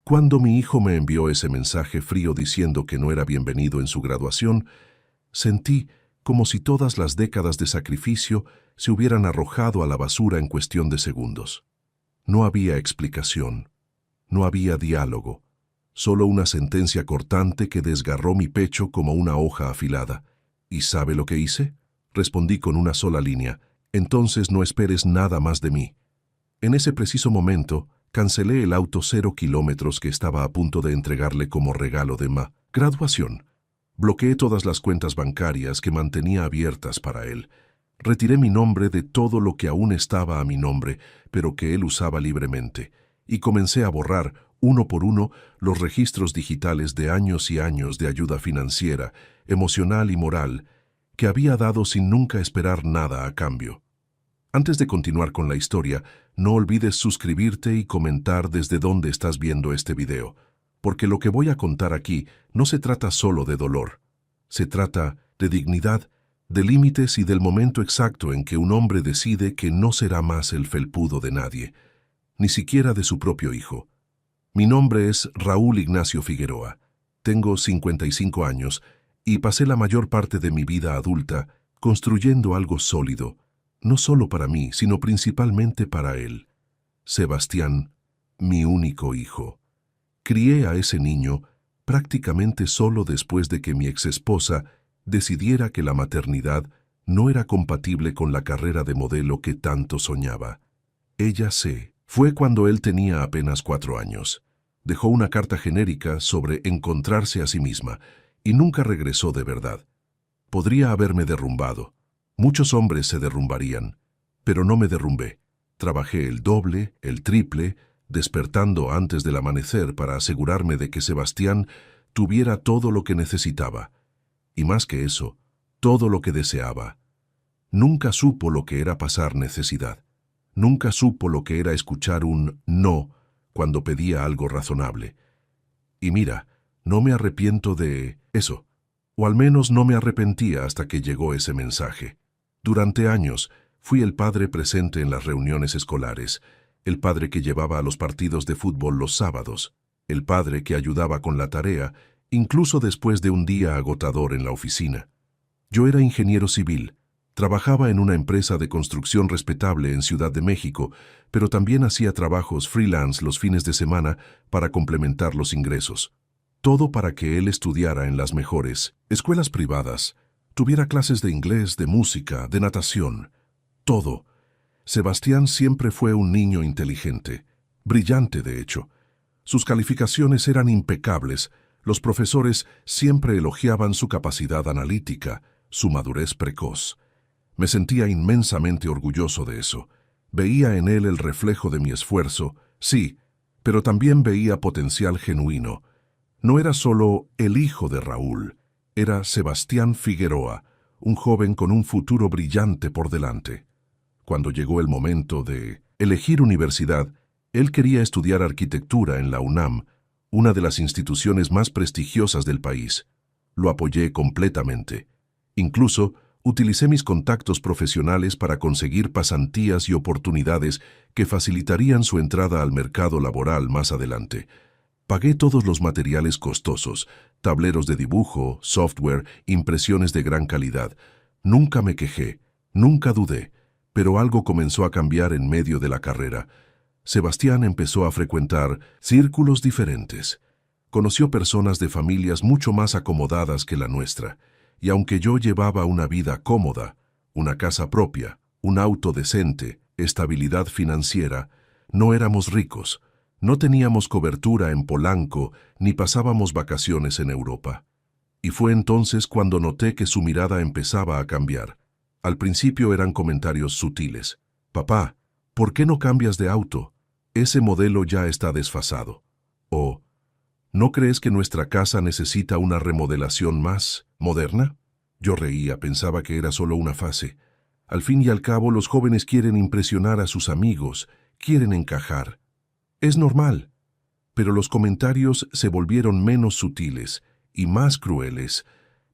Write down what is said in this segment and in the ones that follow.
Cuando mi hijo me envió ese mensaje frío diciendo que no era bienvenido en su graduación, sentí como si todas las décadas de sacrificio se hubieran arrojado a la basura en cuestión de segundos. No había explicación, no había diálogo, solo una sentencia cortante que desgarró mi pecho como una hoja afilada. ¿Y sabe lo que hice? Respondí con una sola línea: entonces no esperes nada más de mí. En ese preciso momento, cancelé el auto 0 kilómetros que estaba a punto de entregarle como regalo de graduación. Bloqueé todas las cuentas bancarias que mantenía abiertas para él. Retiré mi nombre de todo lo que aún estaba a mi nombre, pero que él usaba libremente, y comencé a borrar, uno por uno, los registros digitales de años y años de ayuda financiera, emocional y moral, que había dado sin nunca esperar nada a cambio. Antes de continuar con la historia, no olvides suscribirte y comentar desde dónde estás viendo este video, porque lo que voy a contar aquí no se trata solo de dolor. Se trata de dignidad, de límites y del momento exacto en que un hombre decide que no será más el felpudo de nadie, ni siquiera de su propio hijo. Mi nombre es Raúl Ignacio Figueroa. Tengo 55 años y pasé la mayor parte de mi vida adulta construyendo algo sólido, no solo para mí, sino principalmente para él. Sebastián, mi único hijo. Crié a ese niño prácticamente solo después de que mi exesposa decidiera que la maternidad no era compatible con la carrera de modelo que tanto soñaba. Ella se fue cuando él tenía apenas 4 años. Dejó una carta genérica sobre encontrarse a sí misma y nunca regresó de verdad. Podría haberme derrumbado. Muchos hombres se derrumbarían, pero no me derrumbé. Trabajé el doble, el triple, despertando antes del amanecer para asegurarme de que Sebastián tuviera todo lo que necesitaba. Y más que eso, todo lo que deseaba. Nunca supo lo que era pasar necesidad. Nunca supo lo que era escuchar un no cuando pedía algo razonable. Y mira, no me arrepiento de eso, o al menos no me arrepentía hasta que llegó ese mensaje. Durante años, fui el padre presente en las reuniones escolares, el padre que llevaba a los partidos de fútbol los sábados, el padre que ayudaba con la tarea, incluso después de un día agotador en la oficina. Yo era ingeniero civil, trabajaba en una empresa de construcción respetable en Ciudad de México, pero también hacía trabajos freelance los fines de semana para complementar los ingresos. Todo para que él estudiara en las mejores escuelas privadas, tuviera clases de inglés, de música, de natación. Todo. Sebastián siempre fue un niño inteligente, brillante de hecho. Sus calificaciones eran impecables, los profesores siempre elogiaban su capacidad analítica, su madurez precoz. Me sentía inmensamente orgulloso de eso. Veía en él el reflejo de mi esfuerzo, sí, pero también veía potencial genuino. No era solo el hijo de Raúl, era Sebastián Figueroa, un joven con un futuro brillante por delante. Cuando llegó el momento de elegir universidad, él quería estudiar arquitectura en la UNAM, una de las instituciones más prestigiosas del país. Lo apoyé completamente. Incluso, utilicé mis contactos profesionales para conseguir pasantías y oportunidades que facilitarían su entrada al mercado laboral más adelante. Pagué todos los materiales costosos, tableros de dibujo, software, impresiones de gran calidad. Nunca me quejé, nunca dudé, pero algo comenzó a cambiar en medio de la carrera. Sebastián empezó a frecuentar círculos diferentes. Conoció personas de familias mucho más acomodadas que la nuestra, y aunque yo llevaba una vida cómoda, una casa propia, un auto decente, estabilidad financiera, no éramos ricos. No teníamos cobertura en Polanco ni pasábamos vacaciones en Europa. Y fue entonces cuando noté que su mirada empezaba a cambiar. Al principio eran comentarios sutiles. «Papá, ¿por qué no cambias de auto? Ese modelo ya está desfasado». O «¿No crees que nuestra casa necesita una remodelación más moderna?» Yo reía, pensaba que era solo una fase. Al fin y al cabo, los jóvenes quieren impresionar a sus amigos, quieren encajar. Es normal, pero los comentarios se volvieron menos sutiles y más crueles.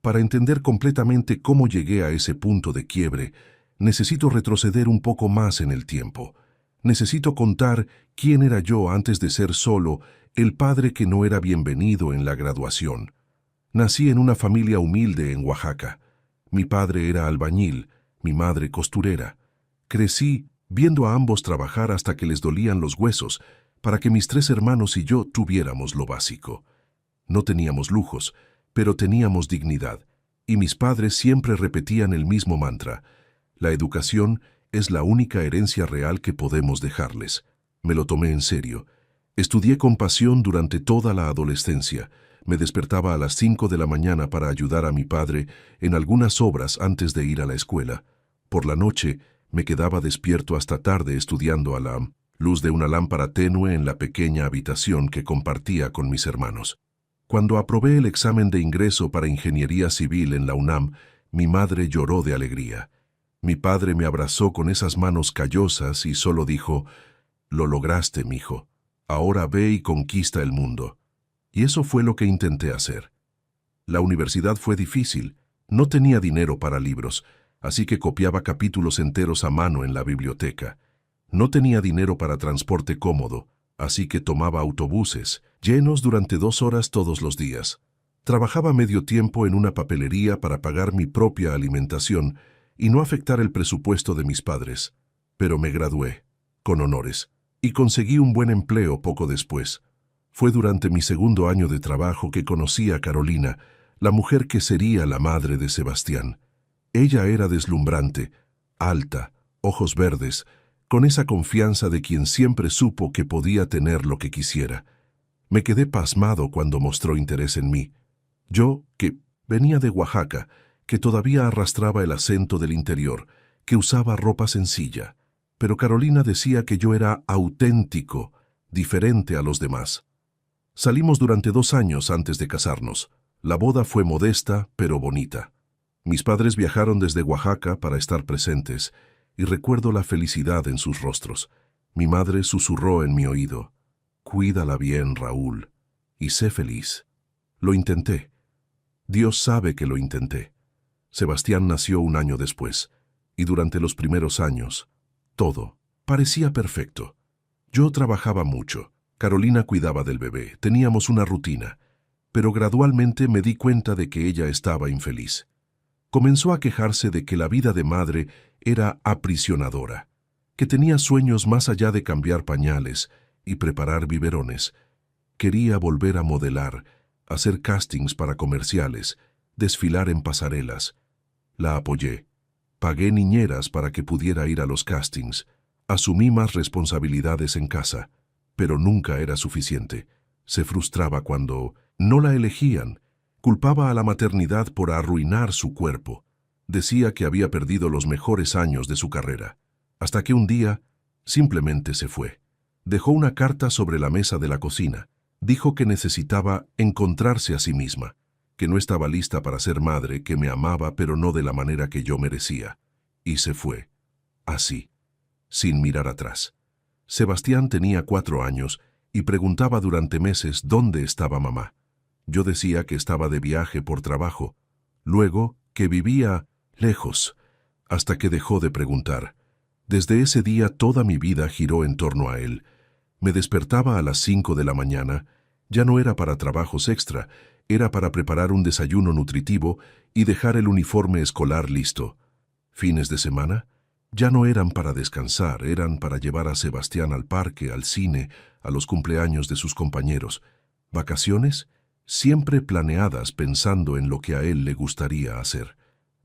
Para entender completamente cómo llegué a ese punto de quiebre, necesito retroceder un poco más en el tiempo. Necesito contar quién era yo antes de ser solo el padre que no era bienvenido en la graduación. Nací en una familia humilde en Oaxaca. Mi padre era albañil, mi madre costurera. Crecí viendo a ambos trabajar hasta que les dolían los huesos para que mis 3 hermanos y yo tuviéramos lo básico. No teníamos lujos, pero teníamos dignidad, y mis padres siempre repetían el mismo mantra: la educación es la única herencia real que podemos dejarles. Me lo tomé en serio. Estudié con pasión durante toda la adolescencia. Me despertaba a las 5 de la mañana para ayudar a mi padre en algunas obras antes de ir a la escuela. Por la noche, me quedaba despierto hasta tarde estudiando a la luz de una lámpara tenue en la pequeña habitación que compartía con mis hermanos. Cuando aprobé el examen de ingreso para Ingeniería Civil en la UNAM, mi madre lloró de alegría. Mi padre me abrazó con esas manos callosas y solo dijo: «Lo lograste, mijo. Ahora ve y conquista el mundo». Y eso fue lo que intenté hacer. La universidad fue difícil. No tenía dinero para libros, así que copiaba capítulos enteros a mano en la biblioteca. No tenía dinero para transporte cómodo, así que tomaba autobuses, llenos durante 2 horas todos los días. Trabajaba medio tiempo en una papelería para pagar mi propia alimentación y no afectar el presupuesto de mis padres. Pero me gradué, con honores, y conseguí un buen empleo poco después. Fue durante mi 2.º año de trabajo que conocí a Carolina, la mujer que sería la madre de Sebastián. Ella era deslumbrante, alta, ojos verdes, con esa confianza de quien siempre supo que podía tener lo que quisiera. Me quedé pasmado cuando mostró interés en mí. Yo, que venía de Oaxaca, que todavía arrastraba el acento del interior, que usaba ropa sencilla. Pero Carolina decía que yo era auténtico, diferente a los demás. Salimos durante 2 años antes de casarnos. La boda fue modesta, pero bonita. Mis padres viajaron desde Oaxaca para estar presentes, y recuerdo la felicidad en sus rostros. Mi madre susurró en mi oído: «Cuídala bien, Raúl, y sé feliz». Lo intenté. Dios sabe que lo intenté. Sebastián nació 1 año después, y durante los primeros años, todo parecía perfecto. Yo trabajaba mucho. Carolina cuidaba del bebé, teníamos una rutina, pero gradualmente me di cuenta de que ella estaba infeliz. Comenzó a quejarse de que la vida de madre era aprisionadora, que tenía sueños más allá de cambiar pañales y preparar biberones. Quería volver a modelar, hacer castings para comerciales, desfilar en pasarelas. La apoyé. Pagué niñeras para que pudiera ir a los castings. Asumí más responsabilidades en casa. Pero nunca era suficiente. Se frustraba cuando no la elegían. Culpaba a la maternidad por arruinar su cuerpo. Decía que había perdido los mejores años de su carrera. Hasta que un día, simplemente se fue. Dejó una carta sobre la mesa de la cocina. Dijo que necesitaba encontrarse a sí misma, que no estaba lista para ser madre, que me amaba pero no de la manera que yo merecía. Y se fue. Así, sin mirar atrás. Sebastián tenía 4 años y preguntaba durante meses dónde estaba mamá. Yo decía que estaba de viaje por trabajo, luego que vivía lejos, hasta que dejó de preguntar. Desde ese día toda mi vida giró en torno a él. Me despertaba a las 5 de la mañana, ya no era para trabajos extra, era para preparar un desayuno nutritivo y dejar el uniforme escolar listo. Fines de semana ya no eran para descansar, eran para llevar a Sebastián al parque, al cine, a los cumpleaños de sus compañeros. Vacaciones, siempre planeadas pensando en lo que a él le gustaría hacer.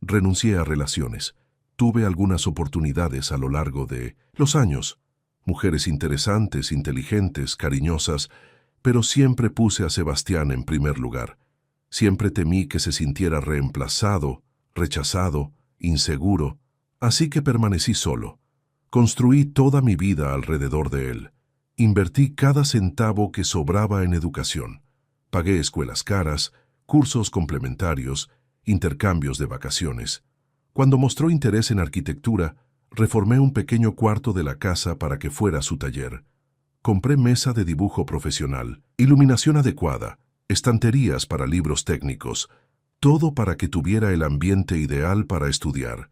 Renuncié a relaciones. Tuve algunas oportunidades a lo largo de los años. Mujeres interesantes, inteligentes, cariñosas, pero siempre puse a Sebastián en primer lugar. Siempre temí que se sintiera reemplazado, rechazado, inseguro. Así que permanecí solo. Construí toda mi vida alrededor de él. Invertí cada centavo que sobraba en educación. Pagué escuelas caras, cursos complementarios, intercambios de vacaciones. Cuando mostró interés en arquitectura, reformé un pequeño cuarto de la casa para que fuera su taller. Compré mesa de dibujo profesional, iluminación adecuada, estanterías para libros técnicos, todo para que tuviera el ambiente ideal para estudiar.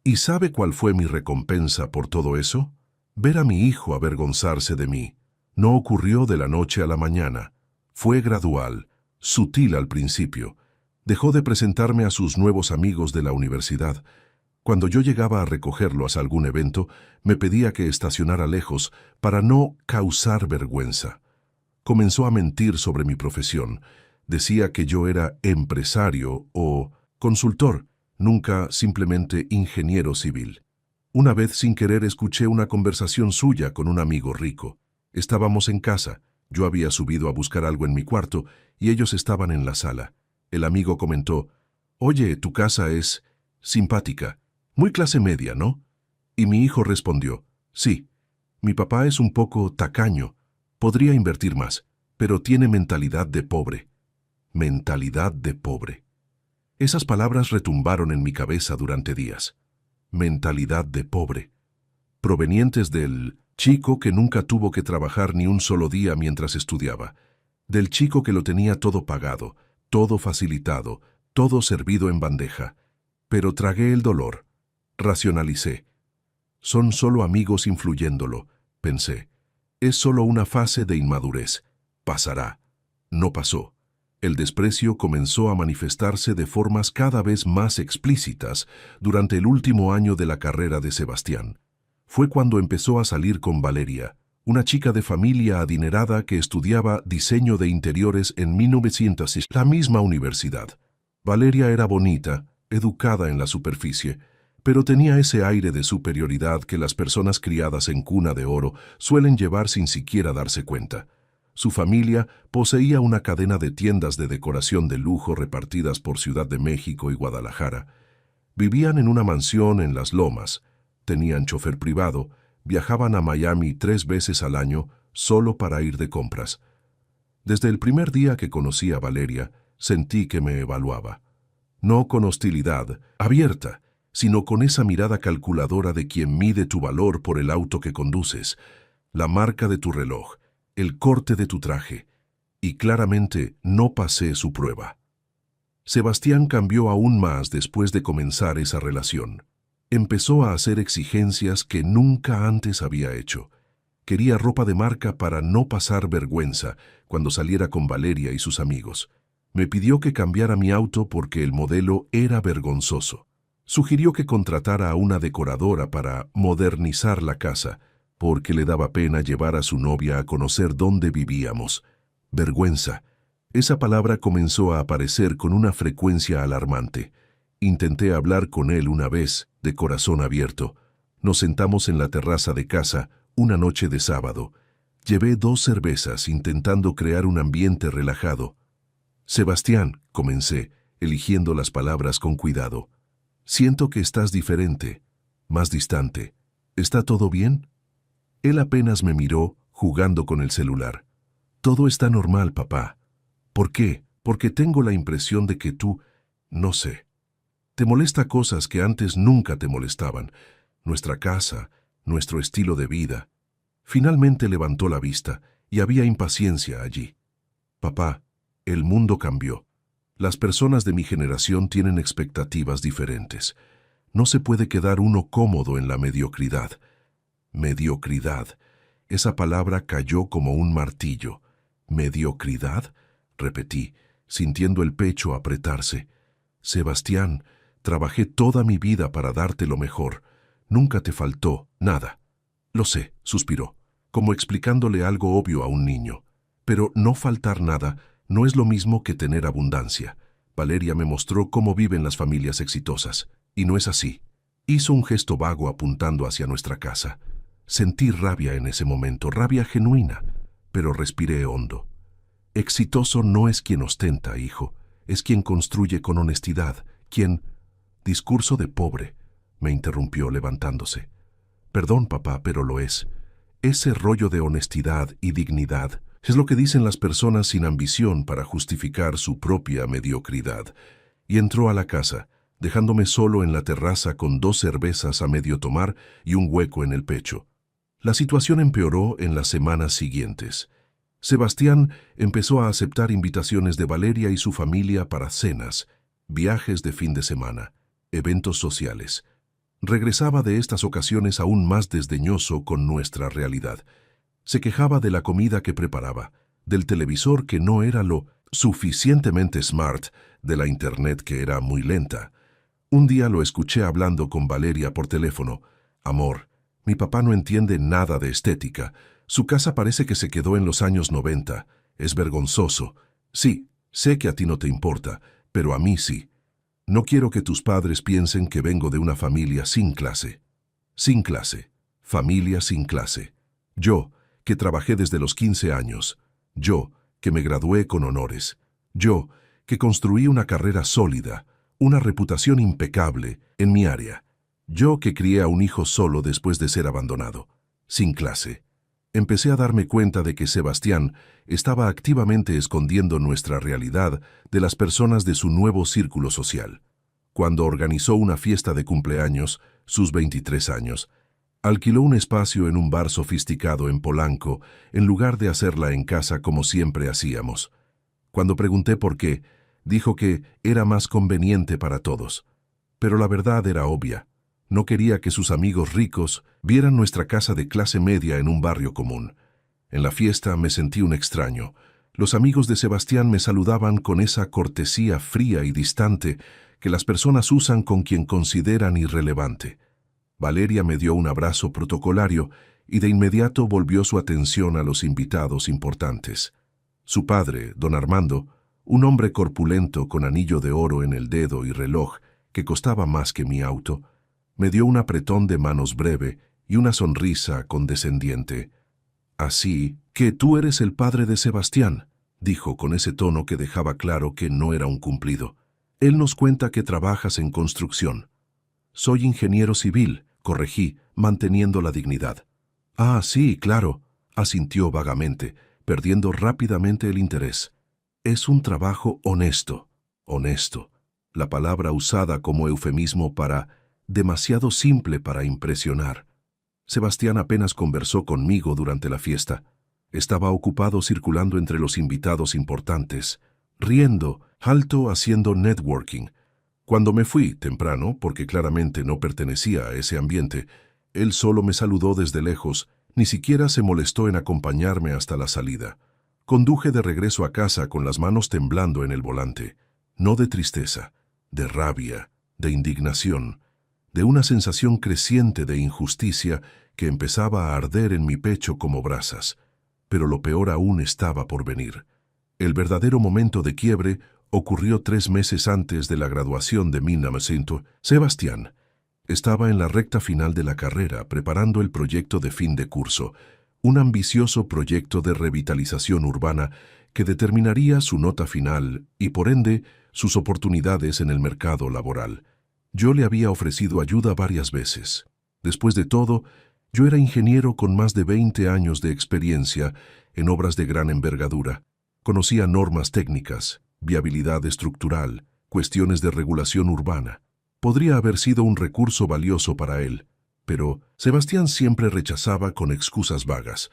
¿Y sabe cuál fue mi recompensa por todo eso? Ver a mi hijo avergonzarse de mí. No ocurrió de la noche a la mañana. Fue gradual, sutil al principio. Dejó de presentarme a sus nuevos amigos de la universidad. Cuando yo llegaba a recogerlos a algún evento, me pedía que estacionara lejos para no causar vergüenza. Comenzó a mentir sobre mi profesión. Decía que yo era empresario o consultor, nunca simplemente ingeniero civil. Una vez sin querer escuché una conversación suya con un amigo rico. Estábamos en casa, yo había subido a buscar algo en mi cuarto y ellos estaban en la sala. El amigo comentó: «Oye, tu casa es simpática, muy clase media, ¿no?». Y mi hijo respondió: «Sí, mi papá es un poco tacaño, podría invertir más, pero tiene mentalidad de pobre». Mentalidad de pobre. Esas palabras retumbaron en mi cabeza durante días. Mentalidad de pobre. Provenientes del chico que nunca tuvo que trabajar ni un solo día mientras estudiaba. Del chico que lo tenía todo pagado, todo facilitado, todo servido en bandeja. Pero tragué el dolor. Racionalicé. Son solo amigos influyéndolo, pensé. Es solo una fase de inmadurez. Pasará. No pasó. El desprecio comenzó a manifestarse de formas cada vez más explícitas durante el último año de la carrera de Sebastián. Fue cuando empezó a salir con Valeria, una chica de familia adinerada que estudiaba diseño de interiores en 1900, la misma universidad. Valeria era bonita, educada en la superficie, pero tenía ese aire de superioridad que las personas criadas en cuna de oro suelen llevar sin siquiera darse cuenta. Su familia poseía una cadena de tiendas de decoración de lujo repartidas por Ciudad de México y Guadalajara. Vivían en una mansión en Las Lomas, tenían chofer privado, viajaban a Miami 3 veces al año solo para ir de compras. Desde el primer día que conocí a Valeria, sentí que me evaluaba. No con hostilidad abierta, sino con esa mirada calculadora de quien mide tu valor por el auto que conduces, la marca de tu reloj, el corte de tu traje, y claramente no pasé su prueba. Sebastián cambió aún más después de comenzar esa relación. Empezó a hacer exigencias que nunca antes había hecho. Quería ropa de marca para no pasar vergüenza cuando saliera con Valeria y sus amigos. Me pidió que cambiara mi auto porque el modelo era vergonzoso. Sugirió que contratara a una decoradora para modernizar la casa, porque le daba pena llevar a su novia a conocer dónde vivíamos. Vergüenza. Esa palabra comenzó a aparecer con una frecuencia alarmante. Intenté hablar con él una vez, de corazón abierto. Nos sentamos en la terraza de casa, una noche de sábado. Llevé 2 cervezas intentando crear un ambiente relajado. «Sebastián», comencé, eligiendo las palabras con cuidado. «Siento que estás diferente, más distante. ¿Está todo bien?». Él apenas me miró, jugando con el celular. «Todo está normal, papá». «¿Por qué?». «Porque tengo la impresión de que tú, no sé, te molesta cosas que antes nunca te molestaban. Nuestra casa, nuestro estilo de vida». Finalmente levantó la vista y había impaciencia allí. «Papá, el mundo cambió. Las personas de mi generación tienen expectativas diferentes. No se puede quedar uno cómodo en la mediocridad». Mediocridad. Esa palabra cayó como un martillo. ¿Mediocridad?, repetí, sintiendo el pecho apretarse. «Sebastián, trabajé toda mi vida para darte lo mejor. Nunca te faltó nada». «Lo sé», suspiró, como explicándole algo obvio a un niño. «Pero no faltar nada no es lo mismo que tener abundancia. Valeria me mostró cómo viven las familias exitosas, y no es así». Hizo un gesto vago apuntando hacia nuestra casa. Sentí rabia en ese momento, rabia genuina, pero respiré hondo. «Exitoso no es quien ostenta, hijo, es quien construye con honestidad, quien...». «Discurso de pobre», me interrumpió levantándose. «Perdón, papá, pero lo es. Ese rollo de honestidad y dignidad es lo que dicen las personas sin ambición para justificar su propia mediocridad». Y entró a la casa, dejándome solo en la terraza con 2 cervezas a medio tomar y un hueco en el pecho. La situación empeoró en las semanas siguientes. Sebastián empezó a aceptar invitaciones de Valeria y su familia para cenas, viajes de fin de semana, eventos sociales. Regresaba de estas ocasiones aún más desdeñoso con nuestra realidad. Se quejaba de la comida que preparaba, del televisor que no era lo suficientemente smart, de la internet que era muy lenta. Un día lo escuché hablando con Valeria por teléfono. Amor, mi papá no entiende nada de estética. Su casa parece que se quedó en los años 90. Es vergonzoso. Sí, sé que a ti no te importa, pero a mí sí. No quiero que tus padres piensen que vengo de una familia sin clase. Sin clase. Familia sin clase. Yo, que trabajé desde los 15 años. Yo, que me gradué con honores. Yo, que construí una carrera sólida, una reputación impecable en mi área. Yo, que crié a un hijo solo después de ser abandonado. Sin clase. Empecé a darme cuenta de que Sebastián estaba activamente escondiendo nuestra realidad de las personas de su nuevo círculo social. Cuando organizó una fiesta de cumpleaños, sus 23 años, alquiló un espacio en un bar sofisticado en Polanco, en lugar de hacerla en casa como siempre hacíamos. Cuando pregunté por qué, dijo que era más conveniente para todos. Pero la verdad era obvia. No quería que sus amigos ricos vieran nuestra casa de clase media en un barrio común. En la fiesta me sentí un extraño. Los amigos de Sebastián me saludaban con esa cortesía fría y distante que las personas usan con quien consideran irrelevante. Valeria me dio un abrazo protocolario y de inmediato volvió su atención a los invitados importantes. Su padre, don Armando, un hombre corpulento con anillo de oro en el dedo y reloj que costaba más que mi auto, me dio un apretón de manos breve y una sonrisa condescendiente. «Así que tú eres el padre de Sebastián», dijo con ese tono que dejaba claro que no era un cumplido. «Él nos cuenta que trabajas en construcción». «Soy ingeniero civil», corregí, manteniendo la dignidad. «Ah, sí, claro», asintió vagamente, perdiendo rápidamente el interés. «Es un trabajo honesto». Honesto, la palabra usada como eufemismo para demasiado simple para impresionar. Sebastián apenas conversó conmigo durante la fiesta. Estaba ocupado circulando entre los invitados importantes, riendo, alto, haciendo networking. Cuando me fui temprano, porque claramente no pertenecía a ese ambiente, él solo me saludó desde lejos, ni siquiera se molestó en acompañarme hasta la salida. Conduje de regreso a casa con las manos temblando en el volante, no de tristeza, de rabia, de indignación, de una sensación creciente de injusticia que empezaba a arder en mi pecho como brasas. Pero lo peor aún estaba por venir. El verdadero momento de quiebre ocurrió 3 meses antes de la graduación de 1900. Sebastián estaba en la recta final de la carrera preparando el proyecto de fin de curso, un ambicioso proyecto de revitalización urbana que determinaría su nota final y, por ende, sus oportunidades en el mercado laboral. Yo le había ofrecido ayuda varias veces. Después de todo, yo era ingeniero con más de 20 años de experiencia en obras de gran envergadura. Conocía normas técnicas, viabilidad estructural, cuestiones de regulación urbana. Podría haber sido un recurso valioso para él, pero Sebastián siempre rechazaba con excusas vagas.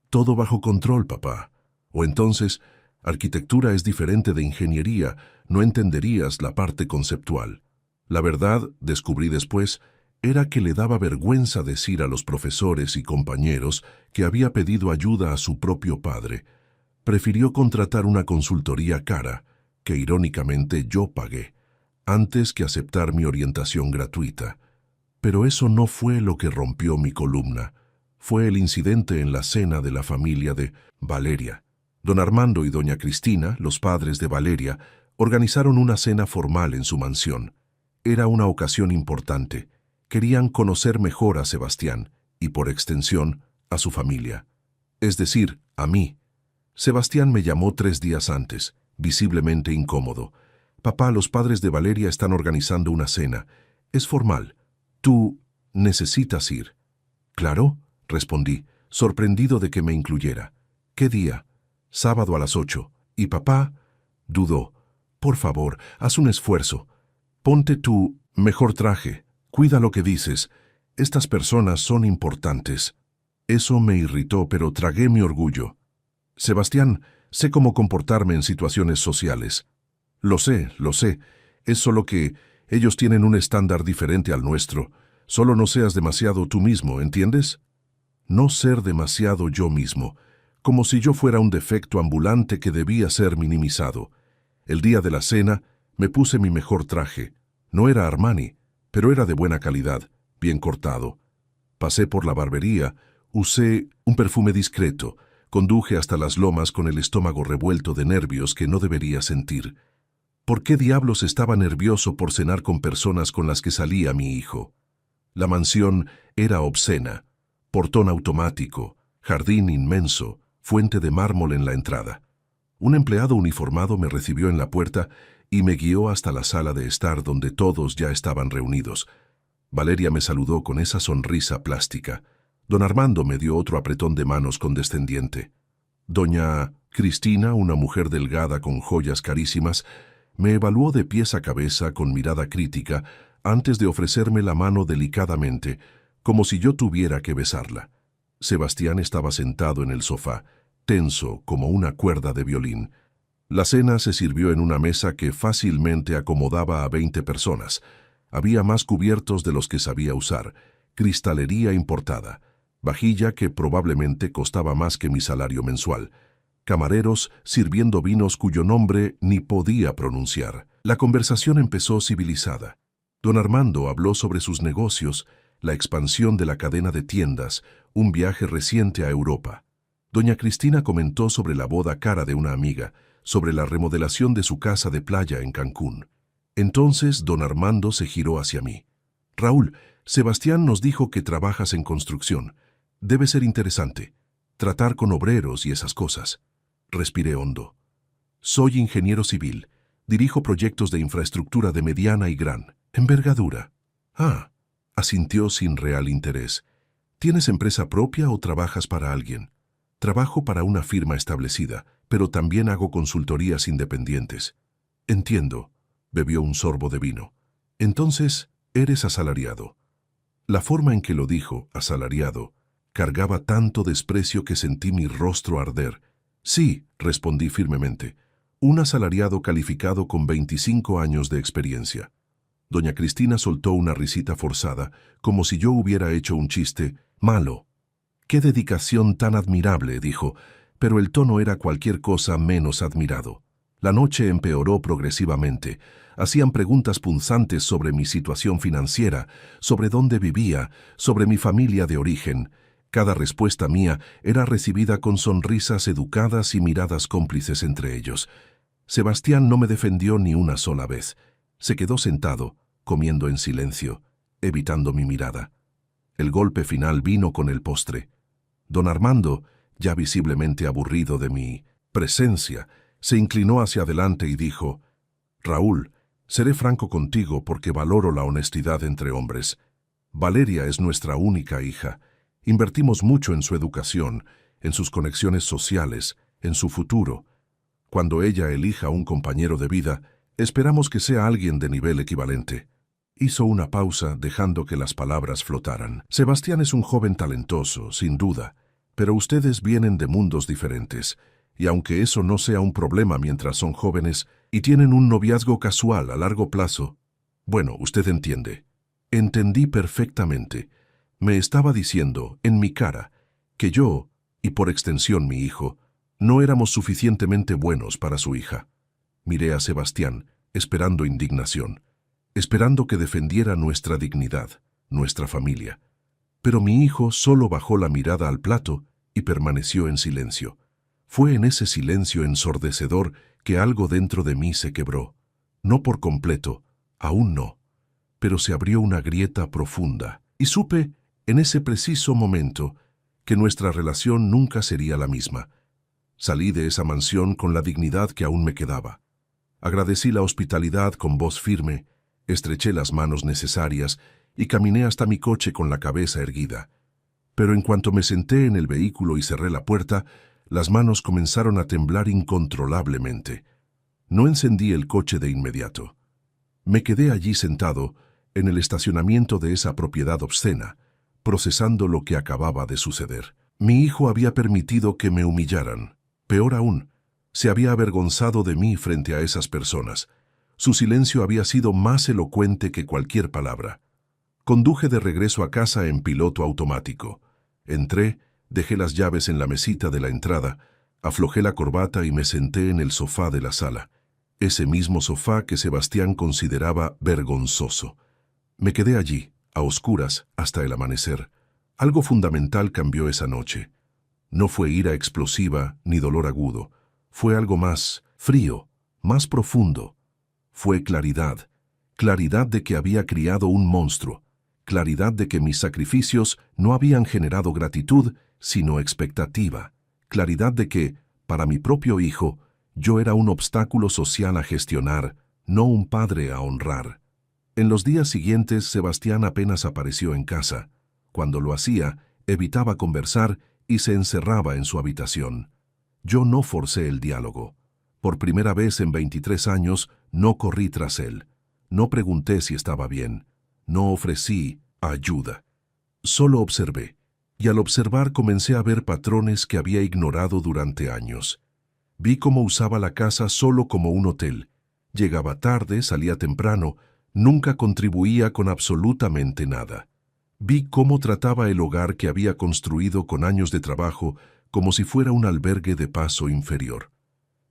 Todo bajo control, papá. O entonces, arquitectura es diferente de ingeniería, no entenderías la parte conceptual. La verdad, descubrí después, era que le daba vergüenza decir a los profesores y compañeros que había pedido ayuda a su propio padre. Prefirió contratar una consultoría cara, que irónicamente yo pagué, antes que aceptar mi orientación gratuita. Pero eso no fue lo que rompió mi columna. Fue el incidente en la cena de la familia de Valeria. Don Armando y doña Cristina, los padres de Valeria, organizaron una cena formal en su mansión. Era una ocasión importante. Querían conocer mejor a Sebastián y, por extensión, a su familia. Es decir, a mí. Sebastián me llamó 3 días antes, visiblemente incómodo. «Papá, los padres de Valeria están organizando una cena. Es formal. Tú necesitas ir». «Claro», respondí, sorprendido de que me incluyera. «¿Qué día?» «Sábado a las 8. ¿Y papá?» Dudó. «Por favor, haz un esfuerzo. Ponte tu mejor traje. Cuida lo que dices. Estas personas son importantes». Eso me irritó, pero tragué mi orgullo. «Sebastián, sé cómo comportarme en situaciones sociales». Lo sé. Es solo que ellos tienen un estándar diferente al nuestro. Solo no seas demasiado tú mismo, ¿entiendes?» no ser demasiado yo mismo, como si yo fuera un defecto ambulante que debía ser minimizado. El día de la cena me puse mi mejor traje. No era Armani, pero era de buena calidad, bien cortado. Pasé por la barbería, usé un perfume discreto, conduje hasta las lomas con el estómago revuelto de nervios que no debería sentir. ¿Por qué diablos estaba nervioso por cenar con personas con las que salía mi hijo? La mansión era obscena, portón automático, jardín inmenso, fuente de mármol en la entrada. Un empleado uniformado me recibió en la puerta y me guió hasta la sala de estar donde todos ya estaban reunidos. Valeria me saludó con esa sonrisa plástica. Don Armando me dio otro apretón de manos condescendiente. Doña Cristina, una mujer delgada con joyas carísimas, me evaluó de pies a cabeza con mirada crítica antes de ofrecerme la mano delicadamente, como si yo tuviera que besarla. Sebastián estaba sentado en el sofá, tenso como una cuerda de violín. La cena se sirvió en una mesa que fácilmente acomodaba a 20 personas. Había más cubiertos de los que sabía usar, cristalería importada, vajilla que probablemente costaba más que mi salario mensual, camareros sirviendo vinos cuyo nombre ni podía pronunciar. La conversación empezó civilizada. Don Armando habló sobre sus negocios, la expansión de la cadena de tiendas, un viaje reciente a Europa. Doña Cristina comentó sobre la boda cara de una amiga, sobre la remodelación de su casa de playa en Cancún. Entonces don Armando se giró hacia mí. Raúl, Sebastián nos dijo que trabajas en construcción. Debe ser interesante. Tratar con obreros y esas cosas. Respiré hondo. Soy ingeniero civil. Dirijo proyectos de infraestructura de mediana y gran envergadura. Ah, asintió sin real interés. ¿Tienes empresa propia o trabajas para alguien? Trabajo para una firma establecida, pero también hago consultorías independientes. Entiendo. Bebió un sorbo de vino. Entonces, eres asalariado. La forma en que lo dijo, asalariado, cargaba tanto desprecio que sentí mi rostro arder. Sí, respondí firmemente. Un asalariado calificado con 25 años de experiencia. Doña Cristina soltó una risita forzada, como si yo hubiera hecho un chiste malo. «Qué dedicación tan admirable», dijo, pero el tono era cualquier cosa menos admirado. La noche empeoró progresivamente. Hacían preguntas punzantes sobre mi situación financiera, sobre dónde vivía, sobre mi familia de origen. Cada respuesta mía era recibida con sonrisas educadas y miradas cómplices entre ellos. Sebastián no me defendió ni una sola vez. Se quedó sentado, comiendo en silencio, evitando mi mirada. El golpe final vino con el postre. Don Armando, ya visiblemente aburrido de mi presencia, se inclinó hacia adelante y dijo: «Raúl, seré franco contigo porque valoro la honestidad entre hombres. Valeria es nuestra única hija. Invertimos mucho en su educación, en sus conexiones sociales, en su futuro. Cuando ella elija un compañero de vida, esperamos que sea alguien de nivel equivalente». Hizo una pausa, dejando que las palabras flotaran. «Sebastián es un joven talentoso, sin duda, pero ustedes vienen de mundos diferentes, y aunque eso no sea un problema mientras son jóvenes y tienen un noviazgo casual a largo plazo, bueno, usted entiende». Entendí perfectamente. Me estaba diciendo, en mi cara, que yo, y por extensión mi hijo, no éramos suficientemente buenos para su hija. Miré a Sebastián, esperando indignación, esperando que defendiera nuestra dignidad, nuestra familia. Pero mi hijo solo bajó la mirada al plato y permaneció en silencio. Fue en ese silencio ensordecedor que algo dentro de mí se quebró. No por completo, aún no, pero se abrió una grieta profunda, y supe, en ese preciso momento, que nuestra relación nunca sería la misma. Salí de esa mansión con la dignidad que aún me quedaba. Agradecí la hospitalidad con voz firme, estreché las manos necesarias y caminé hasta mi coche con la cabeza erguida. Pero en cuanto me senté en el vehículo y cerré la puerta, las manos comenzaron a temblar incontrolablemente. No encendí el coche de inmediato. Me quedé allí sentado, en el estacionamiento de esa propiedad obscena, procesando lo que acababa de suceder. Mi hijo había permitido que me humillaran. Peor aún, se había avergonzado de mí frente a esas personas. Su silencio había sido más elocuente que cualquier palabra. Conduje de regreso a casa en piloto automático. Entré, dejé las llaves en la mesita de la entrada, aflojé la corbata y me senté en el sofá de la sala. Ese mismo sofá que Sebastián consideraba vergonzoso. Me quedé allí, a oscuras, hasta el amanecer. Algo fundamental cambió esa noche. No fue ira explosiva ni dolor agudo. Fue algo más frío, más profundo. Fue claridad. Claridad de que había criado un monstruo. Claridad de que mis sacrificios no habían generado gratitud, sino expectativa. Claridad de que, para mi propio hijo, yo era un obstáculo social a gestionar, no un padre a honrar. En los días siguientes, Sebastián apenas apareció en casa. Cuando lo hacía, evitaba conversar y se encerraba en su habitación. Yo no forcé el diálogo. Por primera vez en 23 años, no corrí tras él. No pregunté si estaba bien. No ofrecí ayuda. Solo observé. Y al observar comencé a ver patrones que había ignorado durante años. Vi cómo usaba la casa solo como un hotel. Llegaba tarde, salía temprano, nunca contribuía con absolutamente nada. Vi cómo trataba el hogar que había construido con años de trabajo como si fuera un albergue de paso inferior.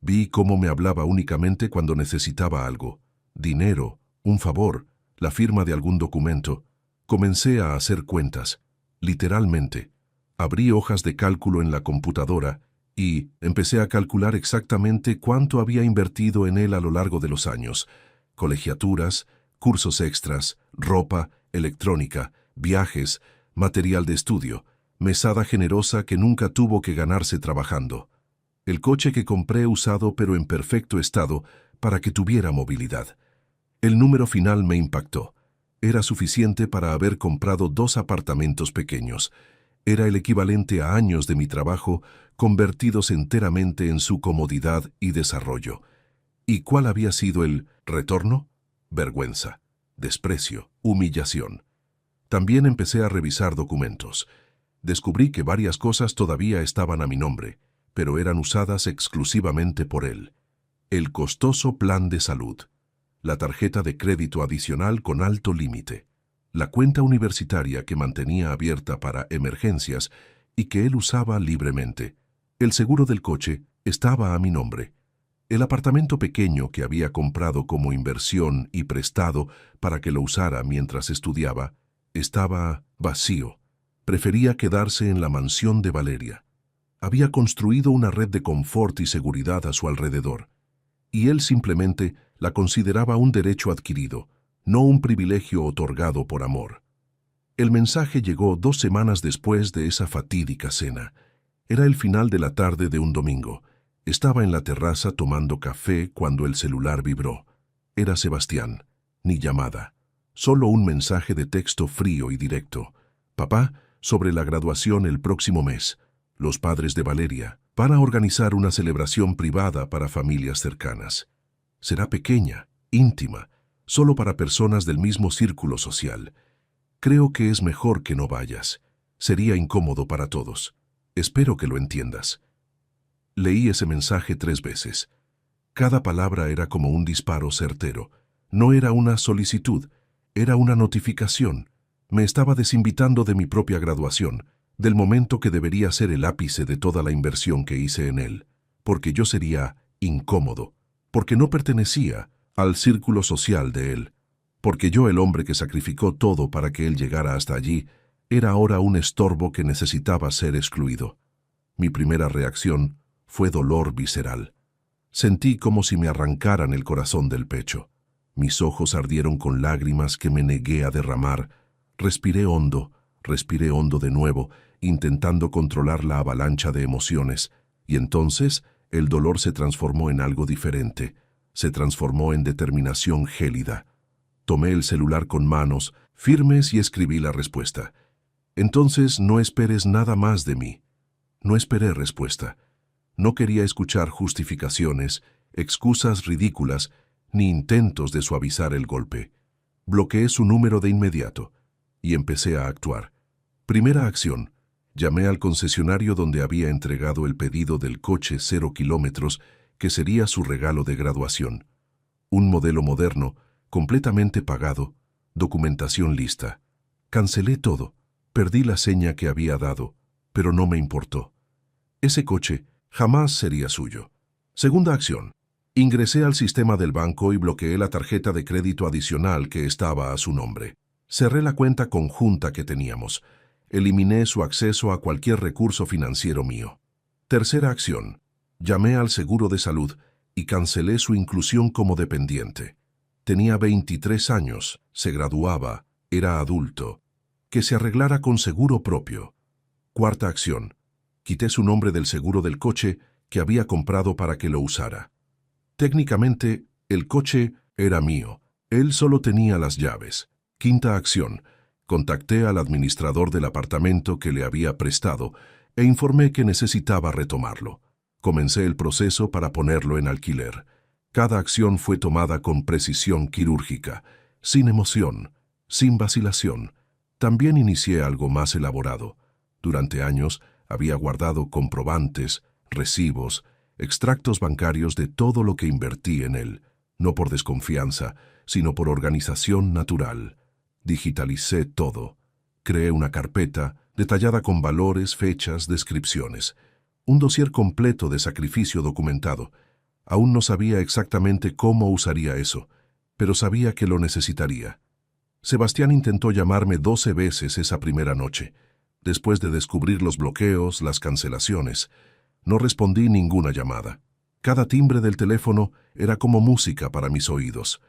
Vi cómo me hablaba únicamente cuando necesitaba algo, dinero, un favor, la firma de algún documento. Comencé a hacer cuentas, literalmente. Abrí hojas de cálculo en la computadora y empecé a calcular exactamente cuánto había invertido en él a lo largo de los años. Colegiaturas, cursos extras, ropa, electrónica, viajes, material de estudio, mesada generosa que nunca tuvo que ganarse trabajando. El coche que compré usado pero en perfecto estado para que tuviera movilidad. El número final me impactó. Era suficiente para haber comprado 2 apartamentos pequeños. Era el equivalente a años de mi trabajo convertidos enteramente en su comodidad y desarrollo. ¿Y cuál había sido el retorno? Vergüenza, desprecio, humillación. También empecé a revisar documentos. Descubrí que varias cosas todavía estaban a mi nombre, pero eran usadas exclusivamente por él. El costoso plan de salud, la tarjeta de crédito adicional con alto límite, la cuenta universitaria que mantenía abierta para emergencias y que él usaba libremente. El seguro del coche estaba a mi nombre. El apartamento pequeño que había comprado como inversión y prestado para que lo usara mientras estudiaba, estaba vacío. Prefería quedarse en la mansión de Valeria. Había construido una red de confort y seguridad a su alrededor, y él simplemente la consideraba un derecho adquirido, no un privilegio otorgado por amor. El mensaje llegó 2 semanas después de esa fatídica cena. Era el final de la tarde de un domingo. Estaba en la terraza tomando café cuando el celular vibró. Era Sebastián. Ni llamada. Solo un mensaje de texto frío y directo. Papá, sobre la graduación el próximo mes. Los padres de Valeria van a organizar una celebración privada para familias cercanas. Será pequeña, íntima, solo para personas del mismo círculo social. Creo que es mejor que no vayas. Sería incómodo para todos. Espero que lo entiendas. Leí ese mensaje 3 veces. Cada palabra era como un disparo certero. No era una solicitud, era una notificación. Me estaba desinvitando de mi propia graduación, del momento que debería ser el ápice de toda la inversión que hice en él, porque yo sería incómodo, porque no pertenecía al círculo social de él, porque yo, el hombre que sacrificó todo para que él llegara hasta allí, era ahora un estorbo que necesitaba ser excluido. Mi primera reacción fue dolor visceral. Sentí como si me arrancaran el corazón del pecho. Mis ojos ardieron con lágrimas que me negué a derramar. Respiré hondo de nuevo, intentando controlar la avalancha de emociones, y entonces el dolor se transformó en algo diferente. Se transformó en determinación gélida. Tomé el celular con manos firmes y escribí la respuesta. Entonces no esperes nada más de mí. No esperé respuesta. No quería escuchar justificaciones, excusas ridículas, ni intentos de suavizar el golpe. Bloqueé su número de inmediato y empecé a actuar. Primera acción. Llamé al concesionario donde había entregado el pedido del coche 0 kilómetros que sería su regalo de graduación. Un modelo moderno, completamente pagado, documentación lista. Cancelé todo. Perdí la seña que había dado. pero no me importó. Ese coche jamás sería suyo. Segunda acción. Ingresé al sistema del banco y bloqueé la tarjeta de crédito adicional que estaba a su nombre. Cerré la cuenta conjunta que teníamos. Eliminé su acceso a cualquier recurso financiero mío. Tercera acción. Llamé al seguro de salud y cancelé su inclusión como dependiente. Tenía 23 años, se graduaba, era adulto. Que se arreglara con seguro propio. Cuarta acción. Quité su nombre del seguro del coche que había comprado para que lo usara. Técnicamente, el coche era mío. Él solo tenía las llaves. Quinta acción. Contacté al administrador del apartamento que le había prestado e informé que necesitaba retomarlo. Comencé el proceso para ponerlo en alquiler. Cada acción fue tomada con precisión quirúrgica, sin emoción, sin vacilación. También inicié algo más elaborado. Durante años había guardado comprobantes, recibos, extractos bancarios de todo lo que invertí en él, no por desconfianza, sino por organización natural. Digitalicé todo. Creé una carpeta detallada con valores, fechas, descripciones. Un dossier completo de sacrificio documentado. Aún no sabía exactamente cómo usaría eso, pero sabía que lo necesitaría. Sebastián intentó llamarme 12 veces esa primera noche, después de descubrir los bloqueos, las cancelaciones. No respondí ninguna llamada. Cada timbre del teléfono era como música para mis oídos.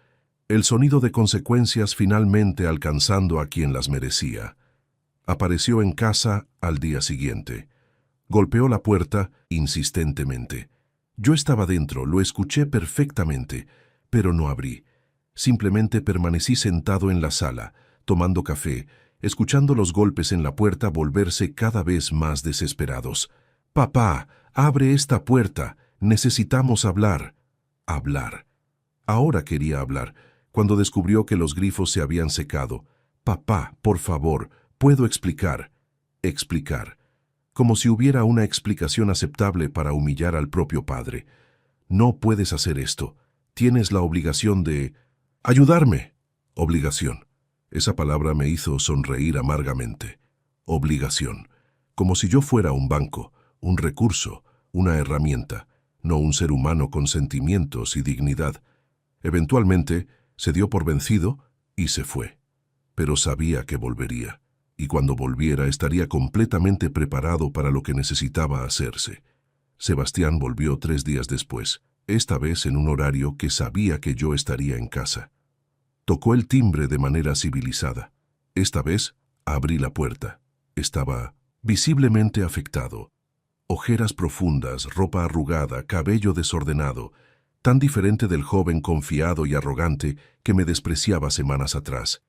El sonido de consecuencias finalmente alcanzando a quien las merecía. Apareció en casa al día siguiente. Golpeó la puerta insistentemente. Yo estaba dentro, lo escuché perfectamente, pero no abrí. Simplemente permanecí sentado en la sala, tomando café, escuchando los golpes en la puerta volverse cada vez más desesperados. «Papá, abre esta puerta. Necesitamos hablar». Hablar. Ahora quería hablar, cuando descubrió que los grifos se habían secado. «Papá, por favor, puedo explicar». Explicar. Como si hubiera una explicación aceptable para humillar al propio padre. «No puedes hacer esto. Tienes la obligación de... ayudarme». Obligación. Esa palabra me hizo sonreír amargamente. Obligación. Como si yo fuera un banco, un recurso, una herramienta, no un ser humano con sentimientos y dignidad. Eventualmente se dio por vencido y se fue. Pero sabía que volvería, y cuando volviera estaría completamente preparado para lo que necesitaba hacerse. Sebastián volvió 3 días después, esta vez en un horario que sabía que yo estaría en casa. Tocó el timbre de manera civilizada. Esta vez abrí la puerta. Estaba visiblemente afectado. Ojeras profundas, ropa arrugada, cabello desordenado, tan diferente del joven confiado y arrogante que me despreciaba semanas atrás.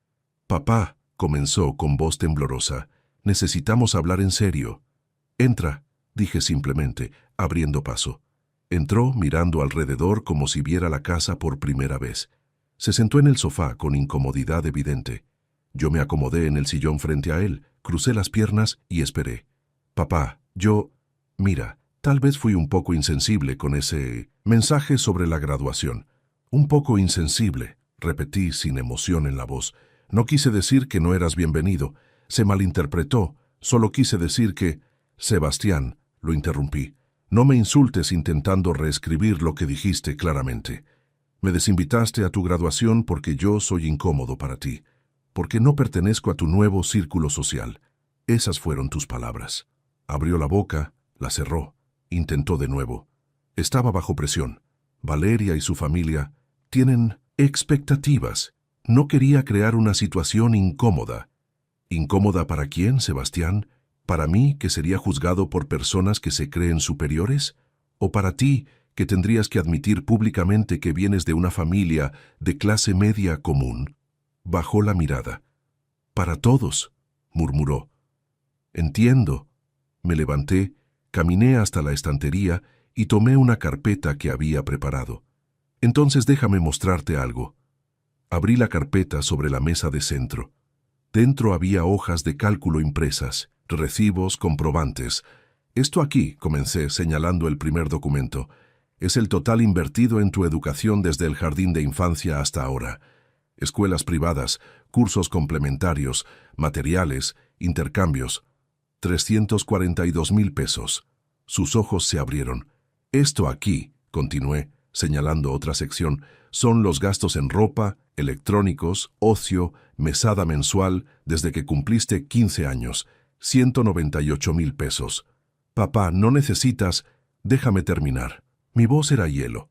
«Papá», comenzó con voz temblorosa, «necesitamos hablar en serio». «Entra», dije simplemente, abriendo paso. Entró mirando alrededor como si viera la casa por primera vez. Se sentó en el sofá con incomodidad evidente. Yo me acomodé en el sillón frente a él, crucé las piernas y esperé. «Papá, mira, tal vez fui un poco insensible con ese mensaje sobre la graduación. Un poco insensible», repetí sin emoción en la voz. «No quise decir que no eras bienvenido. Se malinterpretó. Solo quise decir que...» «Sebastián», lo interrumpí, «no me insultes intentando reescribir lo que dijiste claramente. Me desinvitaste a tu graduación porque yo soy incómodo para ti, porque no pertenezco a tu nuevo círculo social. Esas fueron tus palabras». Abrió la boca, la cerró, intentó de nuevo. Estaba bajo presión. Valeria y su familia tienen expectativas. No quería crear una situación incómoda. ¿Incómoda para quién, Sebastián? ¿Para mí, que sería juzgado por personas que se creen superiores? ¿O para ti, que tendrías que admitir públicamente que vienes de una familia de clase media común? Bajó la mirada. «Para todos», murmuró. «Entiendo». Me levanté, caminé hasta la estantería y tomé una carpeta que había preparado. «Entonces déjame mostrarte algo». Abrí la carpeta sobre la mesa de centro. Dentro había hojas de cálculo impresas, recibos, comprobantes. «Esto aquí», comencé señalando el primer documento, «es el total invertido en tu educación desde el jardín de infancia hasta ahora. Escuelas privadas, cursos complementarios, materiales, intercambios». 342,000 pesos. Sus ojos se abrieron. Esto aquí, continué, señalando otra sección, son los gastos en ropa, electrónicos, ocio, mesada mensual, desde que cumpliste 15 años, 198,000 pesos. Papá, no necesitas... Déjame terminar. Mi voz era hielo.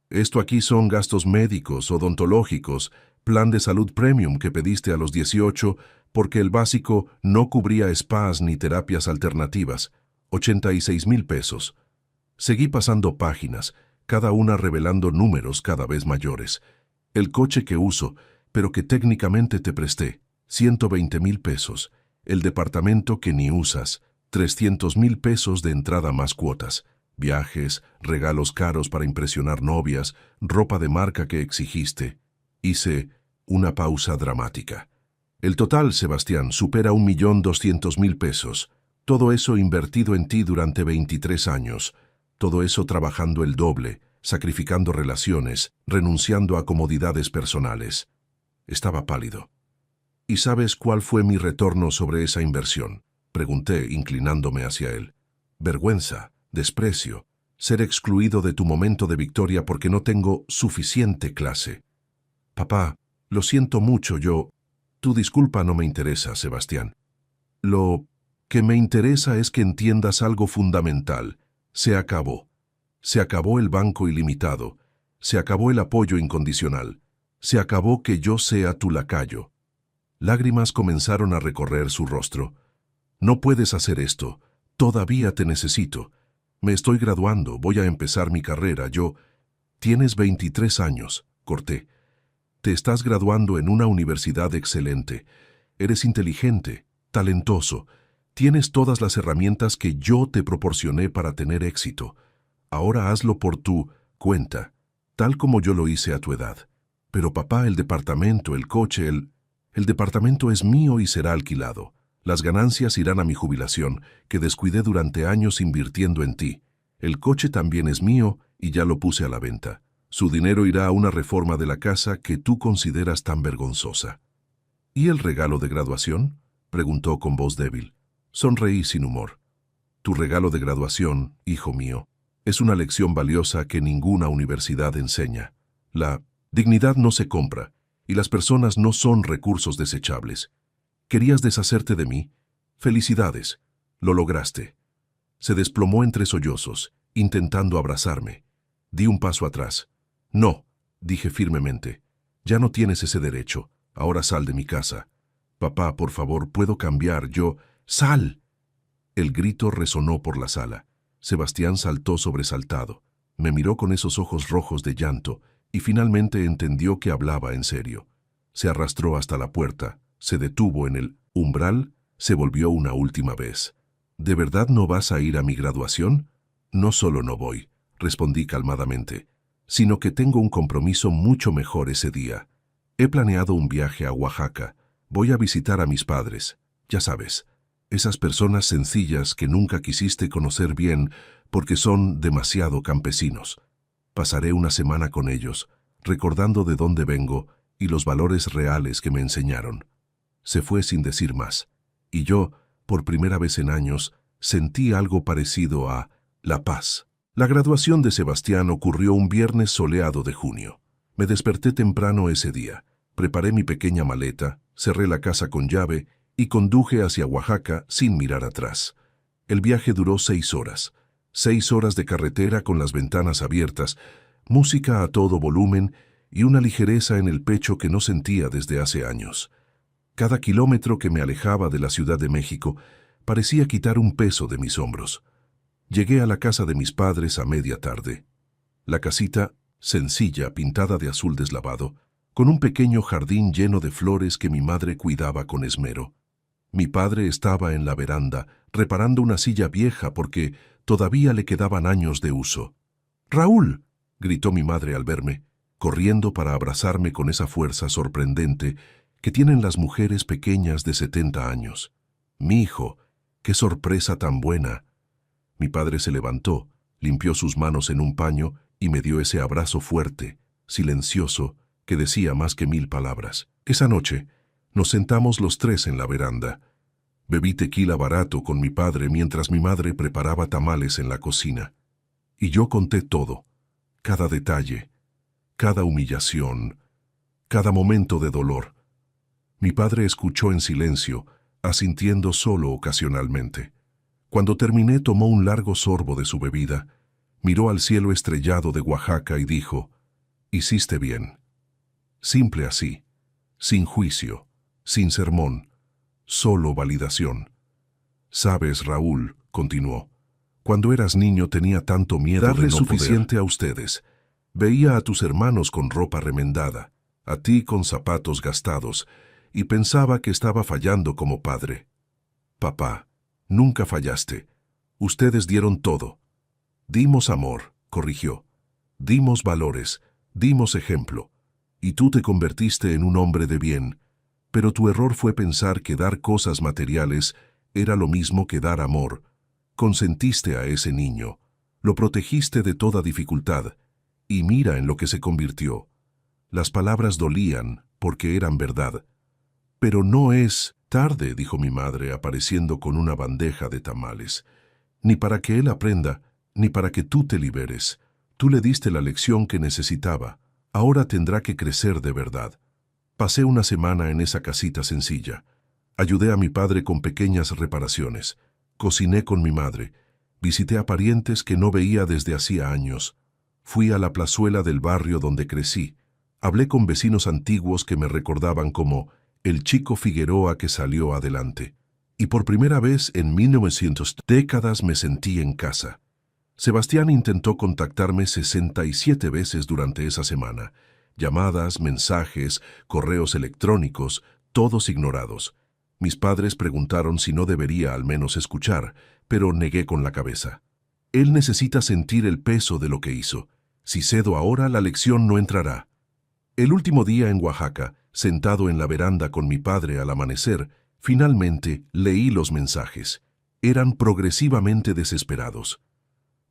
Esto aquí son gastos médicos, odontológicos, plan de salud premium que pediste a los 18 porque el básico no cubría spas ni terapias alternativas, 86,000 pesos. Seguí pasando páginas, cada una revelando números cada vez mayores. El coche que uso, pero que técnicamente te presté, 120,000 pesos. El departamento que ni usas, 300,000 pesos de entrada más cuotas. Viajes, regalos caros para impresionar novias, ropa de marca que exigiste. Hice una pausa dramática. El total, Sebastián, supera 1,200,000 pesos. Todo eso invertido en ti durante 23 años. Todo eso trabajando el doble, sacrificando relaciones, renunciando a comodidades personales. Estaba pálido. ¿Y sabes cuál fue mi retorno sobre esa inversión? Pregunté, inclinándome hacia él. Vergüenza, desprecio, ser excluido de tu momento de victoria porque no tengo suficiente clase. Papá, lo siento mucho, Tu disculpa no me interesa, Sebastián. Lo que me interesa es que entiendas algo fundamental. Se acabó. Se acabó el banco ilimitado. Se acabó el apoyo incondicional. Se acabó que yo sea tu lacayo. Lágrimas comenzaron a recorrer su rostro. No puedes hacer esto. Todavía te necesito. Me estoy graduando, voy a empezar mi carrera. Tienes 23 años, corté. Te estás graduando en una universidad excelente. Eres inteligente, talentoso. Tienes todas las herramientas que yo te proporcioné para tener éxito. Ahora hazlo por tu cuenta, tal como yo lo hice a tu edad. Pero papá, el departamento, el coche, el departamento es mío y será alquilado. Las ganancias irán a mi jubilación, que descuidé durante años invirtiendo en ti. El coche también es mío y ya lo puse a la venta. Su dinero irá a una reforma de la casa que tú consideras tan vergonzosa. ¿Y el regalo de graduación?, preguntó con voz débil. Sonreí sin humor. Tu regalo de graduación, hijo mío, es una lección valiosa que ninguna universidad enseña. La dignidad no se compra, y las personas no son recursos desechables. ¿Querías deshacerte de mí? Felicidades, lo lograste. Se desplomó entre sollozos, intentando abrazarme. Di un paso atrás. No, dije firmemente. Ya no tienes ese derecho. Ahora sal de mi casa. Papá, por favor, puedo cambiar. ¡Sal! El grito resonó por la sala. Sebastián saltó sobresaltado. Me miró con esos ojos rojos de llanto y finalmente entendió que hablaba en serio. Se arrastró hasta la puerta, se detuvo en el umbral, se volvió una última vez. ¿De verdad no vas a ir a mi graduación? No solo no voy, respondí calmadamente, sino que tengo un compromiso mucho mejor ese día. He planeado un viaje a Oaxaca. Voy a visitar a mis padres. Ya sabes, esas personas sencillas que nunca quisiste conocer bien porque son demasiado campesinos. Pasaré una semana con ellos, recordando de dónde vengo y los valores reales que me enseñaron. Se fue sin decir más, y yo, por primera vez en años, sentí algo parecido a la paz. La graduación de Sebastián ocurrió un viernes soleado de junio. Me desperté temprano ese día, preparé mi pequeña maleta, cerré la casa con llave y conduje hacia Oaxaca sin mirar atrás. El viaje duró 6 horas. 6 horas de carretera con las ventanas abiertas, música a todo volumen y una ligereza en el pecho que no sentía desde hace años. Cada kilómetro que me alejaba de la Ciudad de México parecía quitar un peso de mis hombros. Llegué a la casa de mis padres a media tarde. La casita, sencilla, pintada de azul deslavado, con un pequeño jardín lleno de flores que mi madre cuidaba con esmero. Mi padre estaba en la veranda, reparando una silla vieja porque todavía le quedaban años de uso. «¡Raúl!», gritó mi madre al verme, corriendo para abrazarme con esa fuerza sorprendente que tienen las mujeres pequeñas de 70 años. «Mi hijo, qué sorpresa tan buena». Mi padre se levantó, limpió sus manos en un paño y me dio ese abrazo fuerte, silencioso, que decía más que 1000 palabras. Esa noche nos sentamos los tres en la veranda. Bebí tequila barato con mi padre mientras mi madre preparaba tamales en la cocina. Y yo conté todo, cada detalle, cada humillación, cada momento de dolor. Mi padre escuchó en silencio, asintiendo solo ocasionalmente. Cuando terminé, tomó un largo sorbo de su bebida, miró al cielo estrellado de Oaxaca y dijo: «Hiciste bien». Simple así, sin juicio, sin sermón, solo validación. «Sabes, Raúl», continuó, «cuando eras niño tenía tanto miedo de no suficiente a ustedes. Veía a tus hermanos con ropa remendada, a ti con zapatos gastados, y pensaba que estaba fallando como padre. Papá, nunca fallaste. Ustedes dieron todo. Dimos amor», corrigió. «Dimos valores, dimos ejemplo. Y tú te convertiste en un hombre de bien. Pero tu error fue pensar que dar cosas materiales era lo mismo que dar amor. Consentiste a ese niño, lo protegiste de toda dificultad, y mira en lo que se convirtió. Las palabras dolían porque eran verdad. Pero no es tarde», dijo mi madre, apareciendo con una bandeja de tamales. «Ni para que él aprenda, ni para que tú te liberes. Tú le diste la lección que necesitaba. Ahora tendrá que crecer de verdad». Pasé una semana en esa casita sencilla. Ayudé a mi padre con pequeñas reparaciones. Cociné con mi madre. Visité a parientes que no veía desde hacía años. Fui a la plazuela del barrio donde crecí. Hablé con vecinos antiguos que me recordaban como el chico Figueroa que salió adelante. Y por primera vez en 1900 décadas me sentí en casa. Sebastián intentó contactarme 67 veces durante esa semana. Llamadas, mensajes, correos electrónicos, todos ignorados. Mis padres preguntaron si no debería al menos escuchar, pero negué con la cabeza. Él necesita sentir el peso de lo que hizo. Si cedo ahora, la lección no entrará. El último día en Oaxaca, sentado en la veranda con mi padre al amanecer, finalmente leí los mensajes. Eran progresivamente desesperados.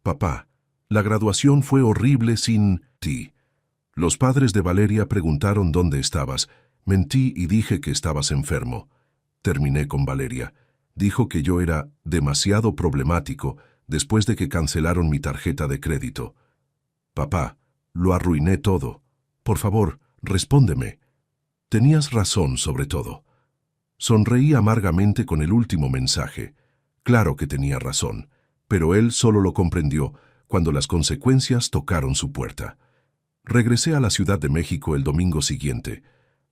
«Papá, la graduación fue horrible sin ti. Los padres de Valeria preguntaron dónde estabas. Mentí y dije que estabas enfermo». Terminé con Valeria. Dijo que yo era demasiado problemático después de que cancelaron mi tarjeta de crédito. «Papá, lo arruiné todo. Por favor, respóndeme». Tenías razón sobre todo. Sonreí amargamente con el último mensaje. Claro que tenía razón, pero él solo lo comprendió cuando las consecuencias tocaron su puerta. Regresé a la Ciudad de México el domingo siguiente.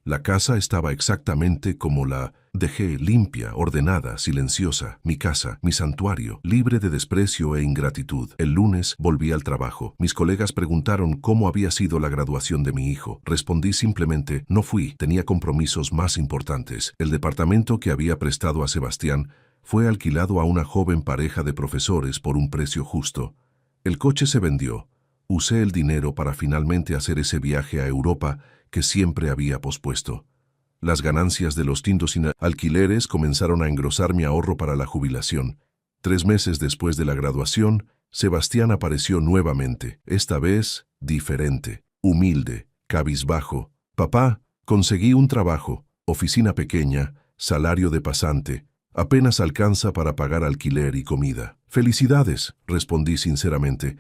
La casa estaba exactamente como la dejé, limpia, ordenada, silenciosa. Mi casa, mi santuario, libre de desprecio e ingratitud. El lunes volví al trabajo. Mis colegas preguntaron cómo había sido la graduación de mi hijo. Respondí simplemente: no fui, tenía compromisos más importantes. El departamento que había prestado a Sebastián fue alquilado a una joven pareja de profesores por un precio justo. El coche se vendió. Usé el dinero para finalmente hacer ese viaje a Europa que siempre había pospuesto. Las ganancias de los tintos sin alquileres comenzaron a engrosar mi ahorro para la jubilación. 3 meses después de la graduación, Sebastián apareció nuevamente, esta vez diferente, humilde, cabizbajo. «Papá, conseguí un trabajo, oficina pequeña, salario de pasante, apenas alcanza para pagar alquiler y comida». «Felicidades», respondí sinceramente.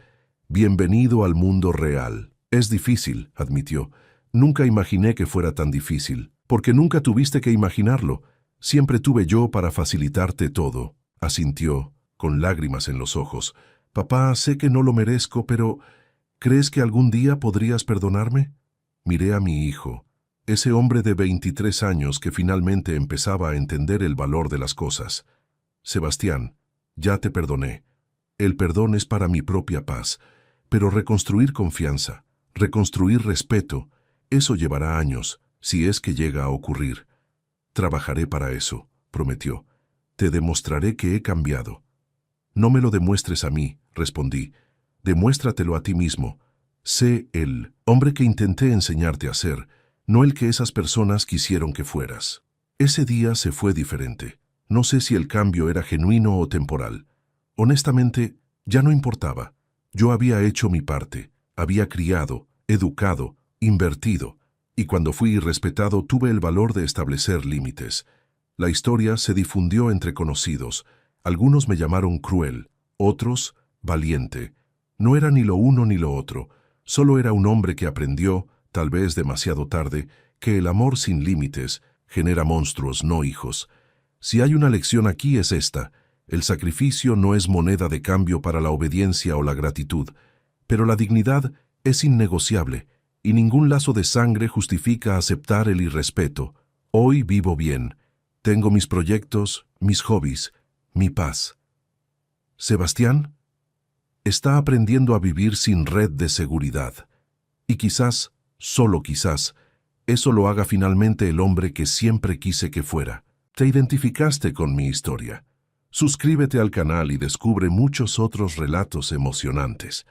«Bienvenido al mundo real». «Es difícil», admitió. «Nunca imaginé que fuera tan difícil». «Porque nunca tuviste que imaginarlo. Siempre tuve yo para facilitarte todo», asintió, con lágrimas en los ojos. «Papá, sé que no lo merezco, pero ¿crees que algún día podrías perdonarme?» Miré a mi hijo, ese hombre de 23 años que finalmente empezaba a entender el valor de las cosas. «Sebastián, ya te perdoné. El perdón es para mi propia paz, pero reconstruir confianza, reconstruir respeto, eso llevará años, si es que llega a ocurrir. Trabajaré para eso», prometió. «Te demostraré que he cambiado». «No me lo demuestres a mí», respondí. «Demuéstratelo a ti mismo. Sé el hombre que intenté enseñarte a ser, no el que esas personas quisieron que fueras». Ese día se fue diferente. No sé si el cambio era genuino o temporal. Honestamente, ya no importaba. Yo había hecho mi parte, había criado, educado, invertido, y cuando fui irrespetado tuve el valor de establecer límites. La historia se difundió entre conocidos. Algunos me llamaron cruel, otros valiente. No era ni lo uno ni lo otro. Solo era un hombre que aprendió, tal vez demasiado tarde, que el amor sin límites genera monstruos, no hijos. Si hay una lección aquí es esta: el sacrificio no es moneda de cambio para la obediencia o la gratitud, pero la dignidad es innegociable, y ningún lazo de sangre justifica aceptar el irrespeto. Hoy vivo bien. Tengo mis proyectos, mis hobbies, mi paz. Sebastián está aprendiendo a vivir sin red de seguridad. Y quizás, solo quizás, eso lo haga finalmente el hombre que siempre quise que fuera. ¿Te identificaste con mi historia? Suscríbete al canal y descubre muchos otros relatos emocionantes.